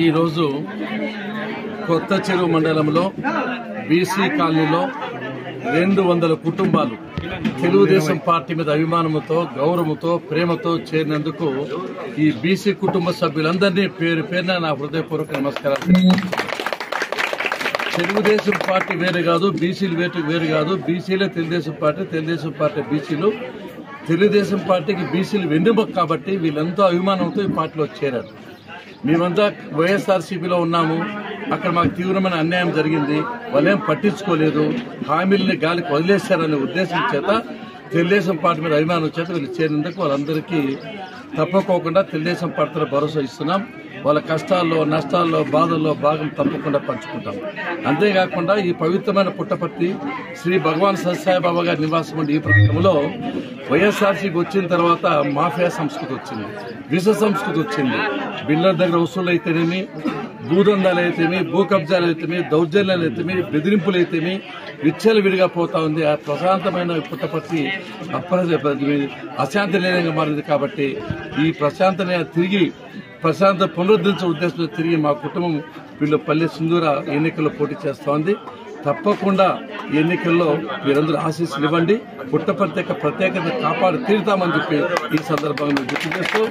ఈ రోజు కొత్త చెరువు మండలంలో బీసీ కాలనీలో 200 కుటుంబాలు తెలుగుదేశం పార్టీ మీద అభిమానంతో గౌరవంతో ప్రేమతో చేరినందుకు ఈ బీసీ కుటుంబ సభ్యులందరినీ పేరు పేరున నా హృదయపూర్వక నమస్కారాలు. తెలుగుదేశం పార్టీ వేరు కాదు, బీసీలు వేరు కాదు. బీసీలే తెలుగుదేశం పార్టీ బీసీలు. తెలుగుదేశం పార్టీకి బీసీలు వెన్నుముక కాబట్టి వీళ్ళంతా అభిమానంతో ఈ పార్టీలో చేరారు. మేమంతా వైఎస్ఆర్సీపీలో ఉన్నాము. అక్కడ మాకు తీవ్రమైన అన్యాయం జరిగింది. వాళ్ళేం పట్టించుకోలేదు. హామీలని గాలికి వదిలేశారనే ఉద్దేశం చేత తెలుగుదేశం పార్టీ మీద అభిమానం చేత వీళ్ళు చేరినందుకు వాళ్ళందరికీ తప్పకోకుండా తెలుగుదేశం పార్టీలో భరోసా ఇస్తున్నాం. వాళ్ళ కష్టాల్లో, నష్టాల్లో, బాధల్లో భాగం తప్పకుండా పంచుకుంటాం. అంతేకాకుండా ఈ పవిత్రమైన పుట్టపర్తి శ్రీ భగవాన్ సత్యసాయిబాబా గారి నివాసం ఉండే ఈ ప్రాంతంలో వైఎస్ఆర్సీకి వచ్చిన తర్వాత మాఫియా సంస్కృతి వచ్చింది, విష సంస్కృతి వచ్చింది. బిల్డర్ దగ్గర వసూలు అయితేనేమి, భూదందాలు అయితేమి, భూ కబ్జాలు అయితేమి, దౌర్జన్యాలు అయితేమి, బెదిరింపులు అయితేమి విచ్చలవిడిగా పోతా ఉంది. ఆ ప్రశాంతమైన పుట్టపర్తి అశాంతి నిలయంగా మారింది. కాబట్టి ఈ ప్రశాంత పునరుద్ధరించే ఉద్దేశంతో తిరిగి మా కుటుంబం వీళ్ళు పల్లె సింధూర ఎన్నికల్లో పోటీ చేస్తోంది. తప్పకుండా ఎన్నికల్లో మీరందరూ ఆశీస్సులు ఇవ్వండి. పుట్టపర్తి యొక్క ప్రత్యేకత కాపాడి తీరుతామని చెప్పి ఈ సందర్భంగా గుర్తు చేస్తూ